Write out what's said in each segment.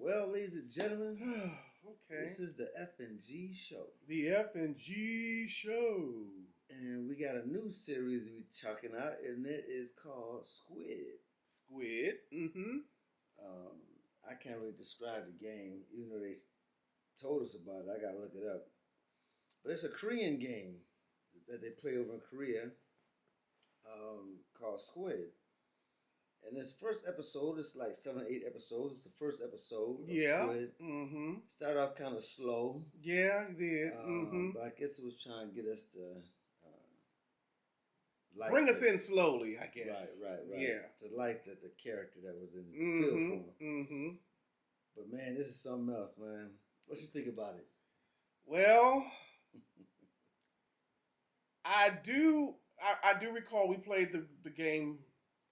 Well, ladies and gentlemen, Okay. this is the FnG Show. The FnG Show. And we got a new series we're checking out, and it is called Squid. Squid. Mm-hmm. I can't really describe the game, even though they told us about it. I got to look it up. But it's a Korean game that they play over in Korea called Squid. And this first episode, it's like 7 or 8 episodes. It's the first episode of Squid. Mm-hmm. Started off kind of slow. Yeah, it did. But I guess it was trying to get us to like bring us in slowly, I guess. Right. Yeah. To like the character that was in the field for him. Mm-hmm. But man, this is something else, man. What you think about it? Well, I do recall we played the game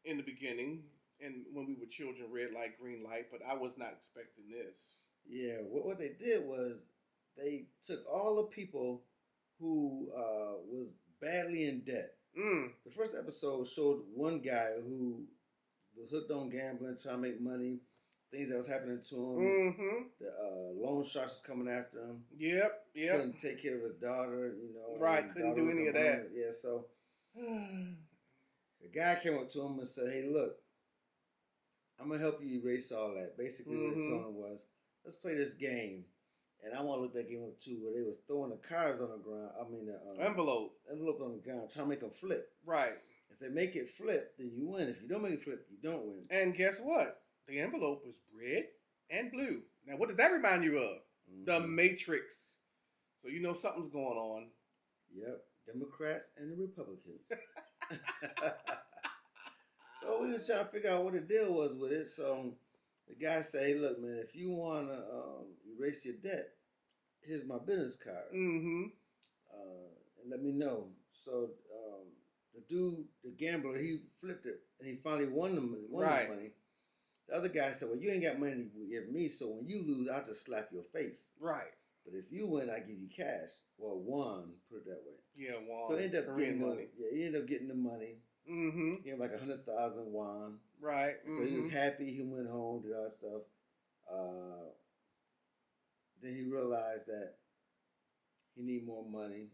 in the beginning and when we were children, red light, green light, but I was not expecting this. Yeah, what they did was they took all the people who was badly in debt. The first episode showed one guy who was hooked on gambling, trying to make money, things that was happening to him. Mm-hmm. The loan sharks was coming after him. Yep. Couldn't take care of his daughter, Right, couldn't do any of that. Yeah, so the guy came up to him and said, "Hey, look, I'm gonna help you erase all that." Basically, what he told him was, "Let's play this game." And I want to look that game up too, where they was throwing the cards on the ground. I mean, the envelope on the ground, trying to make them flip. Right. If they make it flip, then you win. If you don't make it flip, you don't win. And guess what? The envelope was red and blue. Now, what does that remind you of? The Matrix. So you know something's going on. Yep, Democrats and the Republicans. So we was trying to figure out what the deal was with it. So the guy said, "Hey, look, man, if you want to erase your debt, here's my business card. And let me know." So the dude, the gambler, he flipped it, and he finally won his money. The other guy said, "Well, you ain't got money to give me, so when you lose, I'll just slap your face. Right. But if you win, I give you cash." Well, won, put it that way. Yeah, won. So he ended up Korean getting money. he ended up getting the money. He gave like 100,000 won. Right. So he was happy. He went home, did all that stuff. Then he realized that he need more money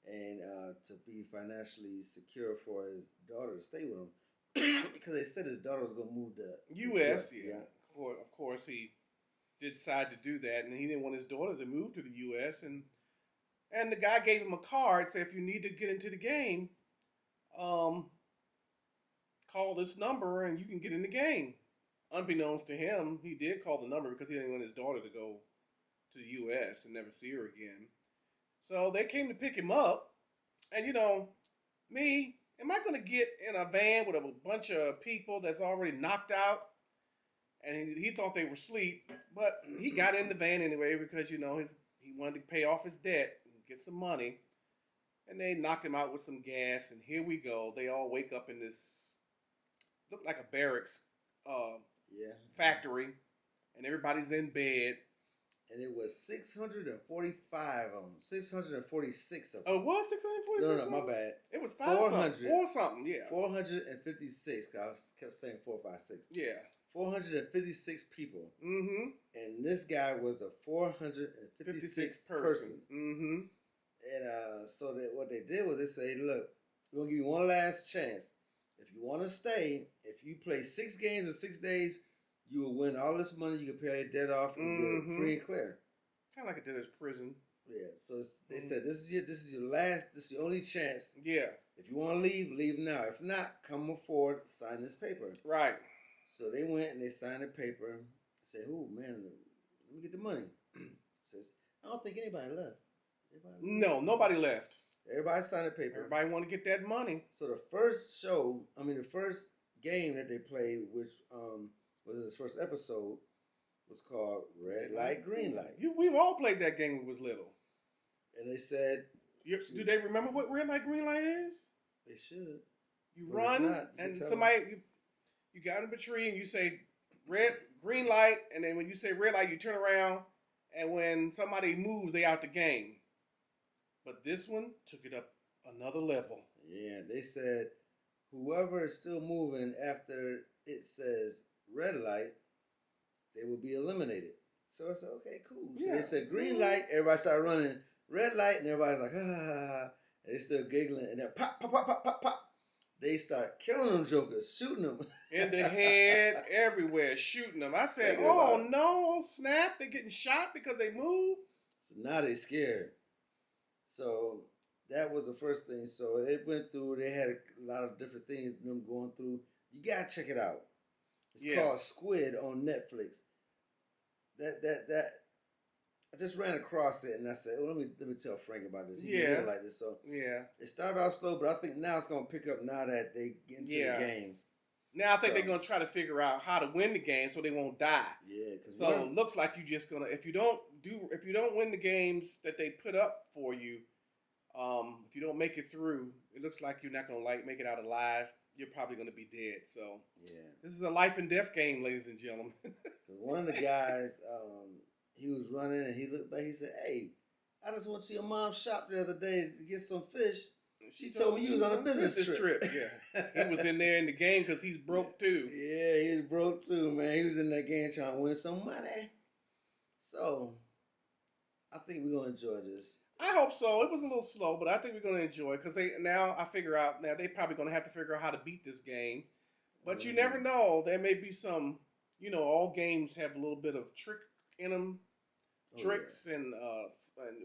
and to be financially secure for his daughter to stay with him, because they said his daughter was going to move to U.S. Yeah. Of course, he did decide to do that, and he didn't want his daughter to move to the U.S. And the guy gave him a card, said, "If you need to get into the game, call this number and you can get in the game." Unbeknownst to him, he did call the number because he didn't want his daughter to go to the U.S. and never see her again. So they came to pick him up, and me, am I going to get in a van with a bunch of people that's already knocked out? And he thought they were asleep, but he got in the van anyway because he wanted to pay off his debt and get some money. And they knocked him out with some gas, and here we go. They all wake up in this, look like a barracks factory, and everybody's in bed. And it was 645 of them, 646 of them. Oh, it was 646? No, my bad. It was 4 something, yeah. 456, because I kept saying 456. Yeah. 456 people. And this guy was the 456th person. And so what they did was they say, "Look, we're going to give you one last chance. If you want to stay, if you play 6 games in 6 days, you will win all this money. You can pay your debt off and you're free and clear." Kind of like a debtor's prison. Yeah, so they said, this is your only chance. Yeah. If you want to leave now. If not, come forward, sign this paper. Right. So they went and they signed the paper. Said, "Oh man, let me get the money." Says, "I don't think anybody left." No, nobody left. Everybody signed the paper. Everybody want to get that money. So the first game that they played, which was his first episode, was called Red Light, Green Light. We've all played that game when we was little. And they said, do they remember what red light, green light is? They should. You run, and somebody, you got in a tree, and you say red, green light, and then when you say red light, you turn around, and when somebody moves, they out the game. But this one took it up another level. Yeah, they said whoever is still moving after it says red light, they would be eliminated. So I said, okay, cool. So Yeah. they said green light, everybody started running. Red light, and everybody's like, ah, and they still giggling. And then pop, pop, pop, pop, pop, pop. They start killing them jokers, shooting them. In the head, everywhere, shooting them. I said, oh no, snap, they're getting shot because they move. So now they scared. So that was the first thing. So it went through, they had a lot of different things them going through. You gotta check it out. It's called Squid on Netflix. That I just ran across it and I said, let me tell Frank about this. He really like this. So it started off slow, but I think now it's gonna pick up now that they get into the games. Now I think they're gonna try to figure out how to win the game so they won't die. Yeah. So it looks like you just gonna if you don't win the games that they put up for you, if you don't make it through, it looks like you're not gonna make it out alive. You're probably gonna be dead. So this is a life and death game, ladies and gentlemen. One of the guys, he was running and he looked back. He said, "Hey, I just went to your mom's shop the other day to get some fish. She told me you was on a business trip." Yeah, he was in there in the game because he's broke too. Yeah, he was broke too, man. He was in that game trying to win some money. So I think we're gonna enjoy this. I hope so. It was a little slow, but I think we're gonna enjoy it because they probably gonna have to figure out how to beat this game. But you never know. There may be some. All games have a little bit of trick in them. Tricks and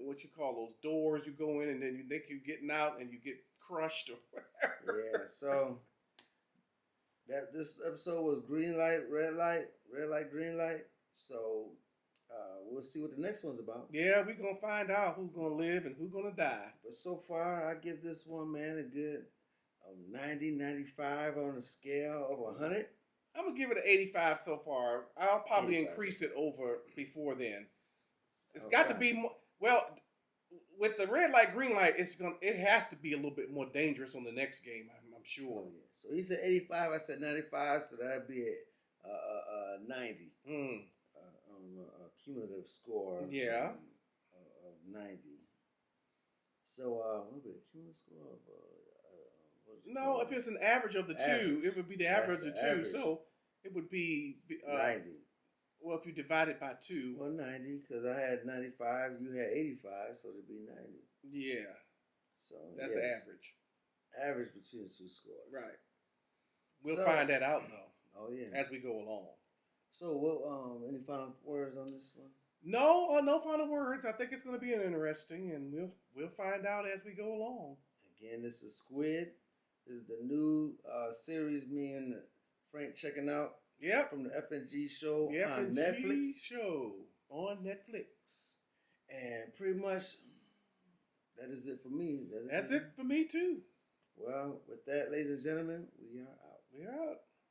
what you call those doors you go in and then you think you're getting out and you get crushed or whatever. Yeah, so this episode was green light, red light, green light. So we'll see what the next one's about. Yeah, we're going to find out who's going to live and who's going to die. But so far, I give this one, man, a good 90, 95 on a scale of 100. I'm going to give it an 85 so far. I'll probably increase it over before then. It's got to be more, well, with the red light, green light, it has to be a little bit more dangerous on the next game, I'm sure. Oh, yeah. So he said 85, I said 95, so that'd be a 90. A cumulative score of 90. So what would be a cumulative score of if it's an average of the two, it would be the average of the two. Average. So it would be 90. Well, if you divide it by 2. Well, 90, because I had 95, you had 85, so it'd be 90. Yeah. So that's average. Average between the two scores. Right. We'll find that out, though. Oh, yeah. As we go along. So, what? Any final words on this one? No, no final words. I think it's going to be interesting, and we'll find out as we go along. Again, this is Squid. This is the new series me and Frank checking out. Yep. From the FnG Show on Netflix. Netflix. Show on Netflix. And pretty much, that is it for me. That's it for me, too. Well, with that, ladies and gentlemen, we are out. We are out.